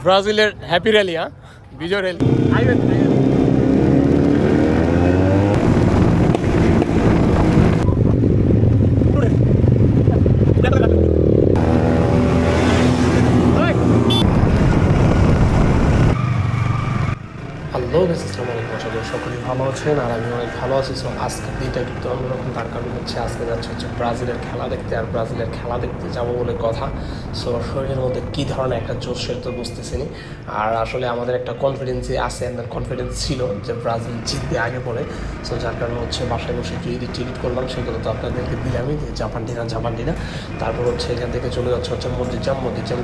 ব্রাজিলের happy rally, বিজয় rally. Hello guys, আসসালামু আলাইকুম। আশা করি সকলেই ভালো আছেন আর আমি অনেক ভালো আছি। সো আজকের দিনটা কিন্তু অন্যরকম, তার কারণ হচ্ছে আজকে যাচ্ছে ব্রাজিলের খেলা দেখতে। আর ব্রাজিলের খেলা দেখতে যাবো বলে কথা। সো শরীরের মধ্যে কী ধরনের একটা জোশ সে তো বুঝতেছি না। আর আসলে আমাদের একটা কনফিডেন্সই আছে, কনফিডেন্স ছিল যে ব্রাজিল জিতবে আগে পরে। সো যার কারণে হচ্ছে বাসায় বসে একটু এডিট করলাম, সেগুলো তো আপনাদেরকে দিলামই যে জাপানটিনা। তারপর হচ্ছে এখান থেকে চলে যাচ্ছে মসজিদ জাম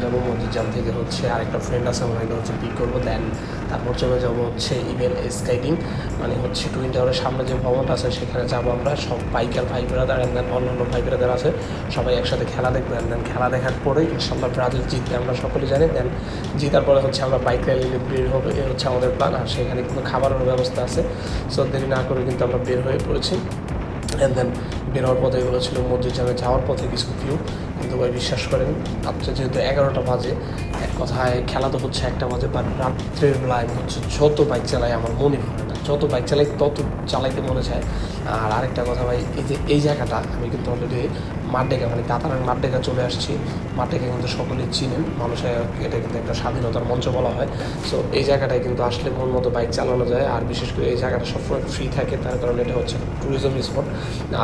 যাবো। মসজিদ জাম থেকে হচ্ছে আরেকটা ফ্রেন্ড আছে, ওনাকে হচ্ছে পিক করবো। দেন তারপর চলে যাবো হচ্ছে ইভেন স্কাইডিং, মানে হচ্ছে টুইন টাওয়ারের সামনে যে ভবনটা আছে সেখানে যাবো আমরা সব বাইকার ভাই ব্রাদার অ্যান্ড দেন অন্যান্য ভাই ব্রাদার আছে, সবাই একসাথে খেলা দেখবো। অ্যান্ড দেন খেলা দেখার পরে ইনশাল্লাহ ব্রাজিল জিতবে, আমরা সকলে জানি। দেন জিতার পরে হচ্ছে আমরা বাইক র্যালি বের হবে, এ হচ্ছে আমাদের প্ল্যান। আর সেখানে কিন্তু খাবারের ব্যবস্থা আছে। সো দেরি না করে কিন্তু আমরা বের হয়ে পড়েছি। অ্যান্ড দেন বের হওয়ার পথে এগুলো ছিল মসজিদ জামে যাওয়ার পথে কিছু ভিউ। কিন্তু ভাই বিশ্বাস করেন, রাত্রে যেহেতু 11টা বাজে, এক কথায় খেলা তো হচ্ছে 1টা বাজে, বাট রাত্রের বেলায় হচ্ছে যত বাইক চালাই আমার মনে পড়ে না, যত বাইক চালাই তত চালাইতে মনে চায়। আর আরেকটা কথা ভাই, এই জায়গাটা আমি কিন্তু অলরেডি মাঠডেকা, মানে কাতারের মাঠডেকা চলে আসছি। মাঠডেকা কিন্তু সকলেই চিনেন, মানুষের এটা কিন্তু একটা স্বাধীনতার মঞ্চ বলা হয়। সো এই জায়গাটায় কিন্তু আসলে মন মতো বাইক চালানো যায়। আর বিশেষ করে এই জায়গাটা সবসময় ফ্রি থাকে, তার কারণে এটা হচ্ছে ট্যুরিজম স্পট।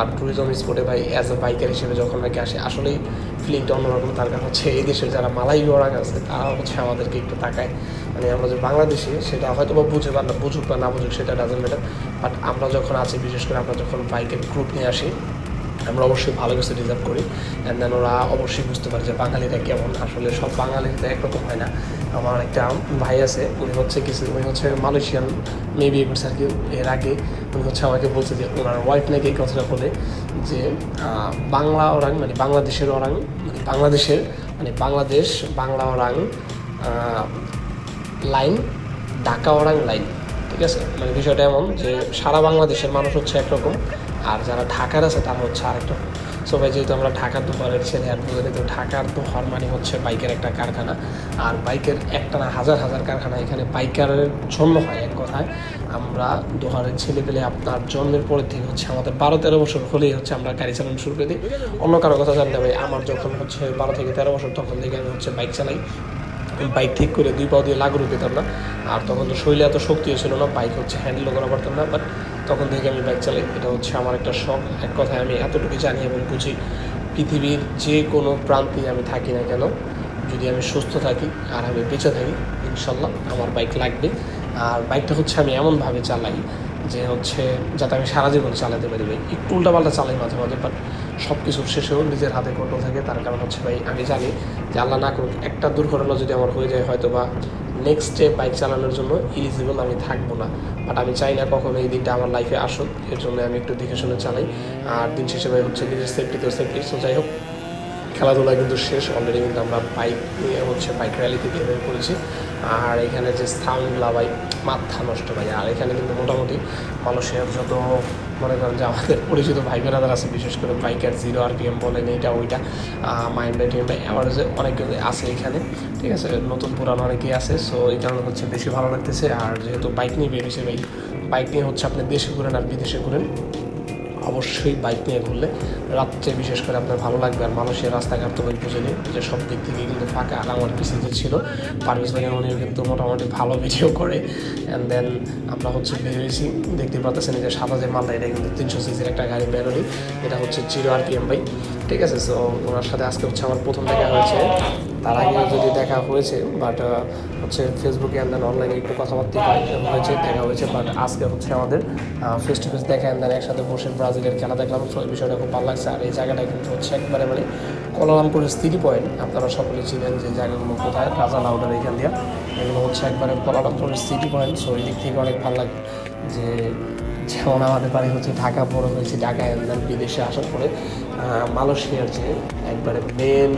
আর ট্যুরিজম স্পটে ভাই অ্যাজ এ বাইকার হিসেবে যখন নাকি আসে, আসলেই ফিলিংটা অন্যরকম। তার কারণ হচ্ছে এই দেশের যারা মালাই ওরাং আছে তারা হচ্ছে আমাদেরকে একটু তাকায়, মানে আমরা যে বাংলাদেশি সেটা হয়তো বা বুঝুক বা না বুঝুক সেটা ডাজেন্ট ম্যাটার। বাট আমরা যখন আছি, বিশেষ করে আমরা যখন বাইকের গ্রুপ নিয়ে আসি, আমরা অবশ্যই ভালো কিছু রিজার্ভ করি। অ্যান্ড দেন ওরা অবশ্যই বুঝতে পারে যে বাঙালিরা কেমন। আসলে সব বাঙালিরা একরকম হয় না। আমার একটা ভাই আছে, উনি হচ্ছে মালয়েশিয়ান মেয়ে বিয়ে করছে আর কি এর আগে। উনি হচ্ছে আমাকে বলছে যে ওনার ওয়াইফ নাকি এই কথাটা বলে যে বাংলা ওরাং, মানে বাংলাদেশের orang, Bangladesh Bangla orang line, Dhaka orang line. ঠিক আছে, মানে বিষয়টা এমন যে সারা বাংলাদেশের মানুষ হচ্ছে একরকম, আর যারা ঢাকার আছে তারা হচ্ছে আরেকটা। সো ভাই, যেহেতু আমরা ঢাকার দোহারের ছেলে আর বুঝে, তো ঢাকার দোহার মানে হচ্ছে বাইকের একটা কারখানা। আর বাইকের একটা না হাজার হাজার কারখানা এখানে বাইকারের জন্ম হয়। এক কথায় আমরা দোহারের ছেলে পেলে আপনার জন্মের পরের থেকে হচ্ছে আমাদের 12-13 বছর হলেই হচ্ছে আমরা গাড়ি চালানো শুরু করে দিই। অন্য কারো কথা জানতে ভাই, আমার যখন হচ্ছে 12 থেকে 13 বছর, তখন থেকে আমি হচ্ছে বাইক চালাই। বাইক ঠিক করে 2 পাও দিয়ে লাগুরও পেতাম না। আর তখন তো শরীরে এত শক্তিও ছিল না, বাইক হচ্ছে হ্যান্ডেলও করা পারতাম না। বাট তখন থেকে আমি বাইক চালাই, এটা হচ্ছে আমার একটা শখ। এক কথায় আমি এতটুকু জানি এবং বুঝি, পৃথিবীর যে কোনো প্রান্তে আমি থাকি না কেন, যদি আমি সুস্থ থাকি আর আমি বেঁচে থাকি, ইনশাল্লাহ আমার বাইক লাগবে। আর বাইকটা হচ্ছে আমি এমনভাবে চালাই যে হচ্ছে যাতে আমি সারা জীবন চালাতে পারি। ভাই একটু উল্টাপাল্টা চালাই মাঝে মাঝে, বাট সব কিছুর শেষেও নিজের হাতে কন্ট্রোল থাকে। তার কারণ হচ্ছে ভাই, আমি জানি যে আল্লাহ না করুক একটা দুর্ঘটনা যদি আমার হয়ে যায়, হয়তো বা নেক্সট ডে বাইক চালানোর জন্য এলিজিবল আমি থাকবো না। বাট আমি চাই না কখনো এই দিনটা আমার লাইফে আসুক, এর জন্য আমি একটু দেখে শুনে চালাই। আর দিন শেষে ভাই হচ্ছে নিজের সেফটিতেও সেফটি। সো যাই হোক, খেলাধুলা কিন্তু শেষ অলরেডি, কিন্তু আমরা বাইক নিয়ে হচ্ছে বাইক র্যালিতে বের হয়ে পড়েছি। আর এখানে যে স্থানগুলা ভাই মাথা নষ্ট ভাই। আর এখানে কিন্তু মোটামুটি মানুষের যত মনে করেন যে আমাদের পরিচিত ভাই বেড়াদার আছে, বিশেষ করে বাইকার 0 RPM বলেন, এইটা ওইটা মাইন্ড বাই টিম বাই অ্যাভারেজে অনেকে আছে এখানে। ঠিক আছে, নতুন পুরানো অনেকেই আছে। সো এই কারণে হচ্ছে বেশি ভালো লাগতেছে। আর যেহেতু বাইক নিয়ে বেরিয়েছে ভাই, বাইক নিয়ে হচ্ছে আপনি দেশে ঘুরেন আর বিদেশে ঘুরেন, অবশ্যই বাইক নিয়ে ঘুরলে রাত্রে বিশেষ করে আপনার ভালো লাগবে। আর মানুষের রাস্তাঘাট তো ভাই বুঝেনি যে সব দিক থেকে কিন্তু ফাঁকা। আর আমার পিছিয়ে যে ছিল পারভেজ ভাই, উনিও কিন্তু মোটামুটি ভালো ভিডিও করে। অ্যান্ড দেন আমরা হচ্ছে বেরিয়েছি, দেখতে পাচ্ছেন যে সাদা যে মালটা, এটা কিন্তু 300 সিসির একটা গাড়ি ম্যানুয়ালি, এটা হচ্ছে 0 RPM বাইক। ঠিক আছে, সো ওনার সাথে আজকে হচ্ছে আমার প্রথম দেখা হয়েছে। তার আগে যদি দেখা হয়েছে, বাট হচ্ছে ফেসবুকে অ্যান্ড দেন অনলাইনে একটু কথাবার্তা দেখা হয়েছে। বাট আজকে হচ্ছে আমাদের ফেস টু ফেস দেখা, অ্যান্ড দেন একসাথে বসে ব্রাজিলের খেলা দেখলাম। বিষয়টা খুব ভালো লাগছে। আর এই জায়গাটা কিন্তু হচ্ছে একবারে মানে কুয়ালালামপুরের সিটি পয়েন্ট, আপনারা সকলে চিনেন যে জায়গাগুলো কোথায়, রাজা লাউডার এখান দিয়ে, এগুলো হচ্ছে একবারে কুয়ালালামপুরের সিটি পয়েন্ট। সো এই দিক থেকে অনেক ভালো লাগে যে যেমন আমাদের বাড়ি হচ্ছে ঢাকা, বড় হয়েছে ঢাকায়, বিদেশে আসার পরে মালয়েশিয়ার যে একবারে মেন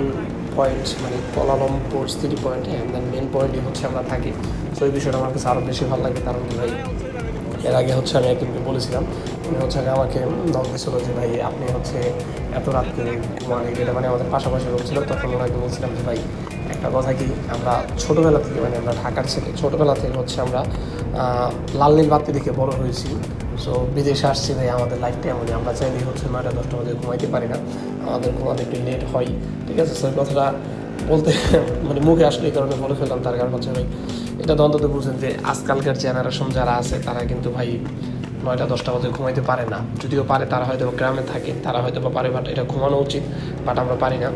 পয়েন্ট, মানে Kuala Lumpur city point, and then main পয়েন্টই হচ্ছে আমরা থাকি। সো এই বিষয়টা আমার কাছে আরও বেশি ভালো লাগে, কারণ ভাই এর আগে হচ্ছে আমি একদিনকে বলেছিলাম, উনি হচ্ছে আমাকে নক দিয়েছিল যে ভাই আপনি হচ্ছে এত রাত করে ঘুমান, এটা মানে আমাদের পাশাপাশি রুম ছিল। তখন ওনাকে বলছিলাম যে ভাই একটা কথা কি, আমরা ছোটোবেলা থেকে মানে আমরা ঢাকার ছেলে, ছোটোবেলা থেকে হচ্ছে আমরা লাল নীল বাতি দেখে বড় হয়েছি। সো বিদেশে আসছি ভাই, আমাদের লাইফটা এমনই, আমরা চাইলেই হচ্ছে 9টা 10টা বাজে ঘুমাইতে পারি না, আমাদের ঘুমাতে একটু লেট হয়। ঠিক আছে, সেই কথাটা বলতে মানে মুখে আসলে এই কারণে বলে ফেললাম, তার কারণ হচ্ছে ভাই এটা তো অন্তত বুঝেন যে আজকালকার জেনারেশন যারা আছে তারা কিন্তু ভাই 9টা 10টা বাজে ঘুমাইতে পারে না। যদিও পারে তারা হয়তো গ্রামে থাকে, তারা হয়তো বা পারে, বাট এটা ঘুমানো উচিত, বাট আমরা পারি না।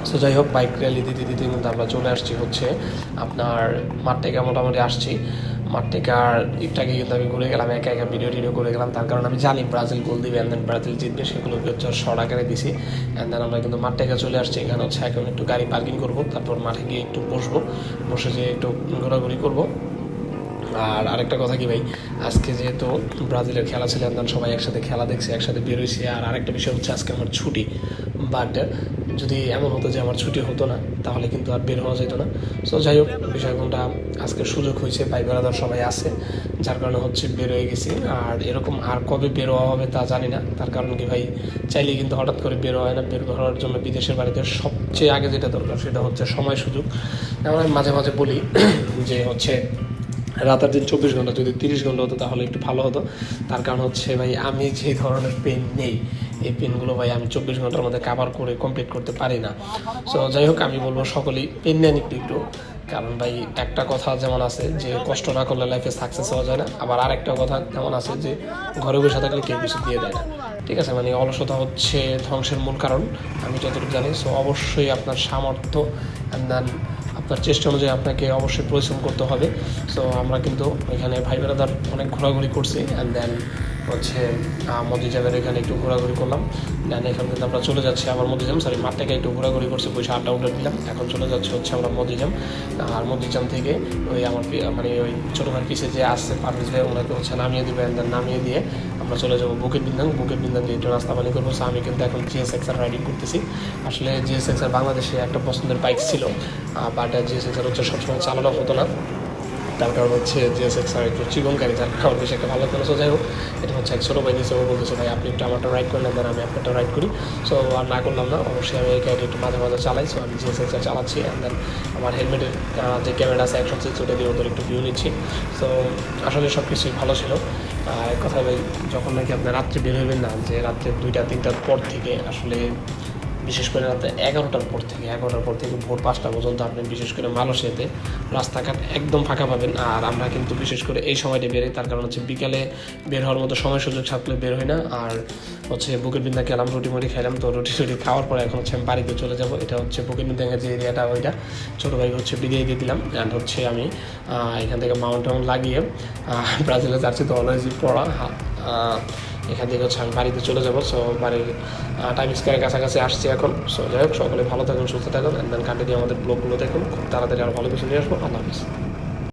সো যাই হোক, বাইক র্যালি দিতে দিতে কিন্তু আমরা চলে আসছি হচ্ছে আপনার মাঠ থেকে, মোটামুটি আসছি মাঠ থেকে। আর একটাকে কিন্তু আমি ঘুরে গেলাম, একা একা ভিডিও করে গেলাম, তার কারণ আমি জানি ব্রাজিল গোল দিবে অ্যান্ড দেন ব্রাজিল জিতবে, সেগুলোকে হচ্ছে শর্ট আকারে দিছি। অ্যান্ড দেন আমরা কিন্তু মাঠ থেকে চলে আসছি। এখানে হচ্ছে এখন একটু গাড়ি পার্কিং করবো, তারপর মাঠে গিয়ে একটু বসবো, বসে যেয়ে একটু ঘোরাঘুরি করবো। আর আরেকটা কথা কি ভাই, আজকে যেহেতু ব্রাজিলের খেলা ছিল, আমরা সবাই একসাথে খেলা দেখছি, একসাথে বেরোইছি। আর আরেকটা বিষয় হচ্ছে আজকে আমার ছুটি, বাট যদি এমন হতো যে আমার ছুটি হতো না তাহলে কিন্তু আর বের হওয়া যেত না। সো যাই হোক, বিষয়গুলোটা আজকে সুযোগ হয়েছে, ভাই বেড়াদার সবাই আছে, যার কারণে হচ্ছে বের হয়ে গেছি। আর এরকম আর কবে বের হওয়া হবে তা জানি না, তার কারণ কি ভাই চাইলে কিন্তু হঠাৎ করে বের হয় না। বের হওয়ার জন্য বিদেশের বাড়িতে সবচেয়ে আগে যেটা দরকার সেটা হচ্ছে সময় সুযোগ। যেমন আমি মাঝে মাঝে বলি যে হচ্ছে রাতের দিন 24 ঘন্টা যদি 30 ঘন্টা হতো তাহলে একটু ভালো হতো। তার কারণ হচ্ছে ভাই আমি যে ধরনের পেন নেই, এই পেনগুলো ভাই আমি 24 ঘন্টার মধ্যে কাভার করে কমপ্লিট করতে পারি না। সো যাই হোক, আমি বলবো সকলেই পেন নেন একটু একটু, কারণ ভাই একটা কথা যেমন আছে যে কষ্ট না করলে লাইফে সাকসেস হওয়া যায় না, আবার আরেকটা কথা যেমন আছে যে ঘরে বসে থাকলে কেউ কিছু দিয়ে দেয় না। ঠিক আছে, মানে অলসতা হচ্ছে ধ্বংসের মূল কারণ, আমি যতটুকু জানি। সো অবশ্যই আপনার সামর্থ্য অ্যান্ড দেন আপনার চেষ্টা অনুযায়ী আপনাকে অবশ্যই পরিশ্রম করতে হবে। সো আমরা কিন্তু এখানে ভাই বেড়াদার অনেক ঘোরাঘুরি করছি, অ্যান্ড দেন হচ্ছে মদিজামের এখানে একটু ঘোরাঘুরি করলাম। দেন এখান থেকে আমরা চলে যাচ্ছি আবার মদিজাম, সরি মাঠ থেকে একটু ঘোরাঘুরি করছি, বসে আড্ডা উড্ডা দিলাম। এখন চলে যাচ্ছে হচ্ছে আমরা মদিজাম। আর মদিজাম থেকে ওই আমার মানে ওই ছোটো ভাই পিছিয়ে যে আসছে পারভেজ ভাই, ওনাকে হচ্ছে নামিয়ে দেবে, অ্যান্ড দেন নামিয়ে দিয়ে আমরা চলে যাবো বুকেট বিন্দাং। বুকেট বিন্দাং দিয়ে একটু নাস্তা পানি করবো। সো আমি কিন্তু এখন GSX-R রাইডিং করতেছি। আসলে GSX-R বাংলাদেশে একটা পছন্দের বাইক ছিল, বাট GSX-R হচ্ছে সবসময় চালানো হতো না, তার কারণ হচ্ছে GSX-R একটু চিকনকারী, যার কারণ বেশি একটা ভালো করে। সো যাই হোক, এটা হচ্ছে এক ছোটো ভাই নিয়েছে, ও বলতেছে ভাই আপনি একটু আমারটা রাইড করলেন, দেন আমি আপনারটা রাইড করি। সো আর না করলাম না, অবশ্যই আমি এই গাড়ি একটু মাঝে মাঝে চালাই। সো আমি GSX-R চালাচ্ছি, অ্যান্ড দেন আমার হেলমেটের যে ক্যামেরা আছে অ্যাকশন 6, ওটা দিয়ে ওদের একটু ভিউ নিচ্ছি। সো আসলে সব কিছুই ভালো ছিল। এক কথা ভাই, যখন নাকি আপনার রাত্রে বের হবেন না, যে রাত্রে 2টা 3টার পর থেকে আসলে বিশেষ করে রাতে 11টার পর থেকে ভোর 5টা পর্যন্ত আপনি বিশেষ করে মালয়েশিয়াতে রাস্তাঘাট একদম ফাঁকা পাবেন। আর আমরা কিন্তু বিশেষ করে এই সময়টা বেরোই, তার কারণ হচ্ছে বিকালে বের হওয়ার মতো সময় সুযোগ থাকলে বের হয় না। আর হচ্ছে বুকেট বিন্দা গেলাম, রুটি মুটি খাইলাম। তো রুটি খাওয়ার পরে এখন হচ্ছে আমি বাড়িতে চলে যাব। এটা হচ্ছে বুকেট বিন্দাঙ্গের যে এরিয়াটা, ওইটা ছোটো ভাইকে হচ্ছে বিদায় দিয়ে দিলাম। অ্যান্ড হচ্ছে আমি এখান থেকে মাউন্ট লাগিয়ে ব্রাজিলের জার্সি তো অলওয়েজই পড়া, এখান থেকে হচ্ছে আমি বাড়িতে চলে যাবো। সো বাড়ির টাইম স্কোয়ারের কাছাকাছি আসছি এখন। সো যাই হোক, সকলে ভালো থাকুন, সুস্থ থাকুন, অ্যান্ড দেন কন্টিনিউ আমাদের ব্লগগুলো দেখুন, খুব তাড়াতাড়ি আরও ভালো কিছু নিয়ে আসবো। আল্লাহ হাফিজ।